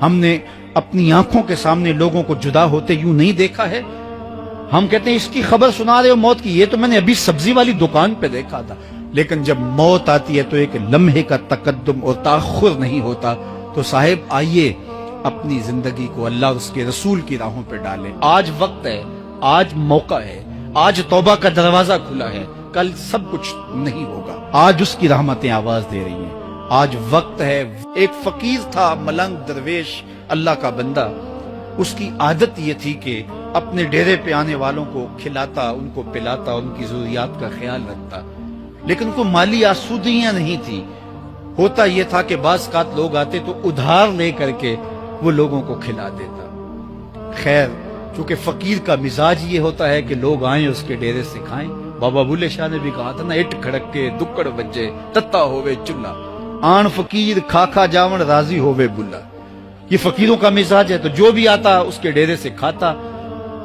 ہم نے اپنی آنکھوں کے سامنے لوگوں کو جدا ہوتے یوں نہیں دیکھا ہے. ہم کہتے ہیں اس کی خبر سنا رہے ہو موت کی، یہ تو میں نے ابھی سبزی والی دکان پہ دیکھا تھا. لیکن جب موت آتی ہے تو ایک لمحے کا تقدم اور تاخر نہیں ہوتا. تو صاحب آئیے اپنی زندگی کو اللہ اور اس کے رسول کی راہوں پہ ڈالیں. آج وقت ہے، آج موقع ہے، آج توبہ کا دروازہ کھلا ہے. کل سب کچھ نہیں ہوگا. آج اس کی رحمتیں آواز دے رہی ہیں. آج وقت ہے. ایک فقیر تھا، ملنگ درویش، اللہ کا بندہ. اس کی عادت یہ تھی کہ اپنے ڈیرے پہ آنے والوں کو کھلاتا، ان کو پلاتا، ان کی ضروریات کا خیال رکھتا. لیکن کوئی مالی آسودگیاں نہیں تھی. ہوتا یہ تھا کہ بعض اوقات لوگ آتے تو ادھار لے کر کے وہ لوگوں کو کھلا دیتا. خیر، چونکہ فقیر کا مزاج یہ ہوتا ہے کہ لوگ آئیں اس کے ڈیرے سے کھائیں. بابا بلے شاہ نے بھی کہا تھا نا، اٹ کھڑک کے دکڑ بجے تتا ہوئے چلا، آن فقیر کھا کھا جاون راضی ہوئے بلا. یہ فقیروں کا مزاج ہے. تو جو بھی آتا اس کے ڈیرے سے کھاتا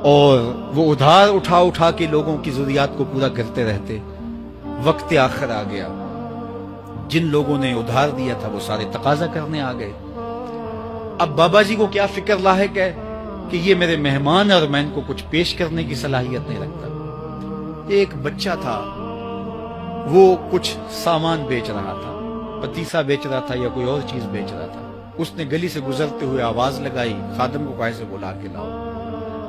اور وہ ادھار اٹھا اٹھا کے لوگوں کی ضروریات کو پورا کرتے رہتے. وقت آخر آ گیا. جن لوگوں نے ادھار دیا تھا وہ سارے تقاضا کرنے آ گئے. اب بابا جی کو کیا فکر لاحق ہے کہ یہ میرے مہمان اور میں ان کو کچھ پیش کرنے کی صلاحیت نہیں رکھتا. ایک بچہ تھا، وہ کچھ سامان بیچ رہا تھا، پتیسا بیچ رہا تھا یا کوئی اور چیز بیچ رہا تھا. اس نے گلی سے گزرتے ہوئے آواز لگائی، خادم کو کہا سے بلا کے لاؤ.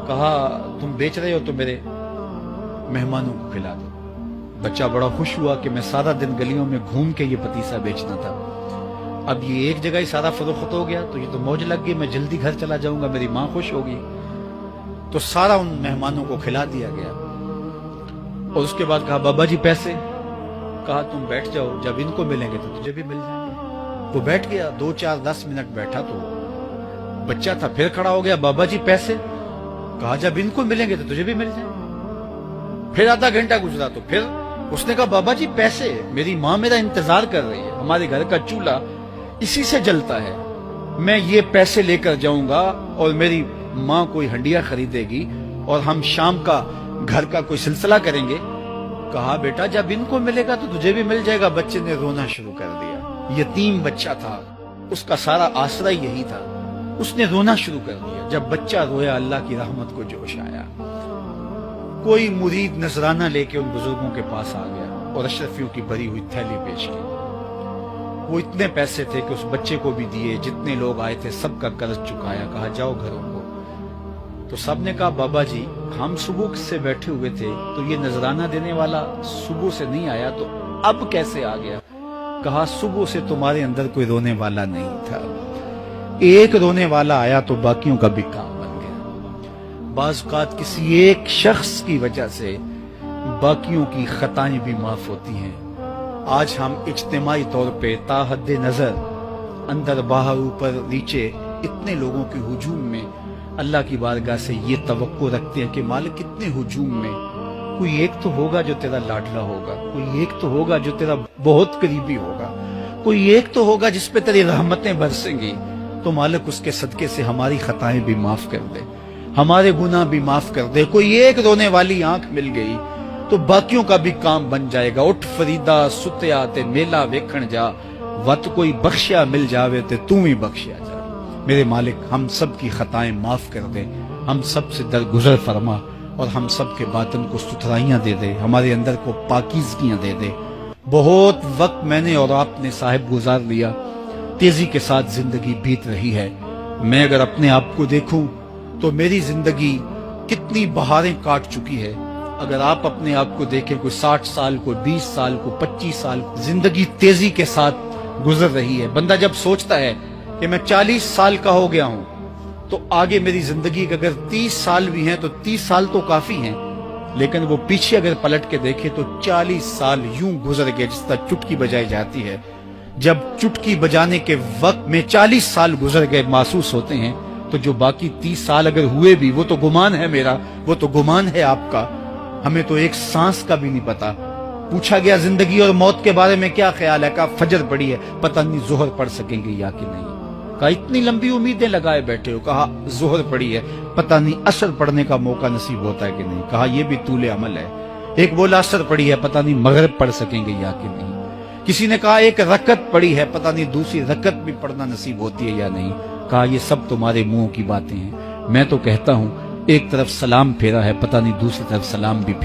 کہا تم بیچ رہے ہو تو میرے مہمانوں کو کھلا دو. بچہ بڑا خوش ہوا کہ میں سارا دن گلیوں میں گھوم کے یہ پتیسا بیچنا تھا، اب یہ ایک جگہ ہی سارا فروخت ہو گیا تو یہ تو موج لگ گئی، میں جلدی گھر چلا جاؤں گا، میری ماں خوش ہوگی. تو سارا ان مہمانوں کو کھلا دیا گیا. اور اس کے بعد کہا بابا جی پیسے. کہا تم بیٹھ جاؤ، جب ان کو ملیں گے تو تجھے بھی مل جائیں گے. وہ بیٹھ گیا، 2 4 10 منٹ بیٹھا تو بچہ تھا، پھر کھڑا ہو گیا، بابا جی پیسے. کہا جب ان کو ملیں گے تو تجھے بھی مل جائیں گے. پھر آدھا گھنٹہ گزرا تو پھر اس نے کہا بابا جی پیسے، میری ماں میرا انتظار کر رہی ہے، ہمارے گھر کا چولہا اسی سے جلتا ہے، میں یہ پیسے لے کر جاؤں گا اور میری ماں کوئی ہنڈیا خریدے گی اور ہم شام کا گھر کا کوئی سلسلہ کریں گے. کہا بیٹا جب ان کو ملے گا تو تجھے بھی مل جائے گا. بچے نے رونا شروع کر دیا. یتیم بچہ تھا، اس کا سارا آسرا یہی تھا. اس نے رونا شروع کر دیا. جب بچہ رویا اللہ کی رحمت کو جوش آیا. کوئی مرید نذرانہ لے کے ان بزرگوں کے پاس آ گیا اور اشرفیوں کی بھری ہوئی تھیلی پیش کی. وہ اتنے پیسے تھے کہ اس بچے کو بھی دیے، جتنے لوگ آئے تھے سب کا قرض چکایا. کہا جاؤ گھروں کو. تو سب نے کہا بابا جی ہم صبح سے بیٹھے ہوئے تھے تو یہ نذرانہ دینے والا صبح سے نہیں آیا تو اب کیسے آ گیا. کہا صبح سے تمہارے اندر کوئی رونے والا نہیں تھا، ایک رونے والا آیا تو باقیوں کا بھی کام بن گیا. بعض اوقات کسی ایک شخص کی وجہ سے باقیوں کی خطائیں بھی معاف ہوتی ہیں. آج ہم اجتماعی طور پہ تا حد نظر اندر باہر اوپر نیچے اتنے لوگوں کے ہجوم میں اللہ کی بارگاہ سے یہ توقع رکھتے ہیں کہ مالک اتنے ہجوم میں کوئی ایک تو ہوگا جو تیرا لاڈلا ہوگا، کوئی ایک تو ہوگا جو تیرا بہت قریبی ہوگا، کوئی ایک تو ہوگا جس پہ تیری رحمتیں برسیں گی. تو مالک اس کے صدقے سے ہماری خطائیں بھی معاف کر دے، ہمارے گناہ بھی معاف کر دے. کوئی ایک رونے والی آنکھ مل گئی تو باقیوں کا بھی کام بن جائے گا. اٹھ فریدا ستیا تے میلا ویکھن جا، وت کوئی بخشیا مل جاوے تے تو ہی بخشیا جا. میرے مالک ہم سب کی خطائیں معاف کر دے، ہم سب سے درگزر فرما اور ہم سب کے باطن کو ستھرائیاں دے دے، ہمارے اندر کو پاکیزگیاں دے دے. بہت وقت میں نے اور آپ نے صاحب گزار لیا، تیزی کے ساتھ زندگی بیت رہی ہے. میں اگر اپنے آپ کو دیکھوں تو میری زندگی کتنی بہاریں کاٹ چکی ہے. اگر آپ اپنے آپ کو دیکھیں، کوئی 60 سال، کوئی 20 سال، کوئی 25 سال، زندگی تیزی کے ساتھ گزر رہی ہے. بندہ جب سوچتا ہے کہ میں 40 سال کا ہو گیا ہوں تو آگے میری زندگی کے اگر 30 سال بھی ہیں تو 30 سال تو کافی ہیں، لیکن وہ پیچھے اگر پلٹ کے دیکھے تو 40 سال یوں گزر گئے جس طرح چٹکی بجائی جاتی ہے. جب چٹکی بجانے کے وقت میں 40 سال گزر گئے محسوس ہوتے ہیں تو جو باقی 30 سال اگر ہوئے بھی وہ تو گمان ہے میرا، وہ تو گمان ہے آپ کا. ہمیں تو ایک سانس کا بھی نہیں پتا. پوچھا گیا زندگی اور موت کے بارے میں کیا خیال ہے؟ کہا فجر پڑی ہے، پتہ نہیں ظہر پڑھ سکیں گے یا کہ نہیں. کہا اتنی لمبی امیدیں لگائے بیٹھے ہو. کہا ظہر پڑی ہے، پتہ نہیں عصر پڑھنے کا موقع نصیب ہوتا ہے کہ نہیں. کہا یہ بھی طول عمل ہے. ایک بولا عصر پڑی ہے، پتہ نہیں مغرب پڑھ سکیں گے یا کہ نہیں. کسی نے کہا ایک رکعت پڑی ہے، پتہ نہیں دوسری رکعت بھی پڑھنا نصیب ہوتی ہے یا نہیں. کہا یہ سب تمہارے منہوں کی باتیں ہیں، میں تو کہتا ہوں ایک طرف سلام پھیرا ہے، پتہ نہیں دوسری طرف سلام بھی پھیرا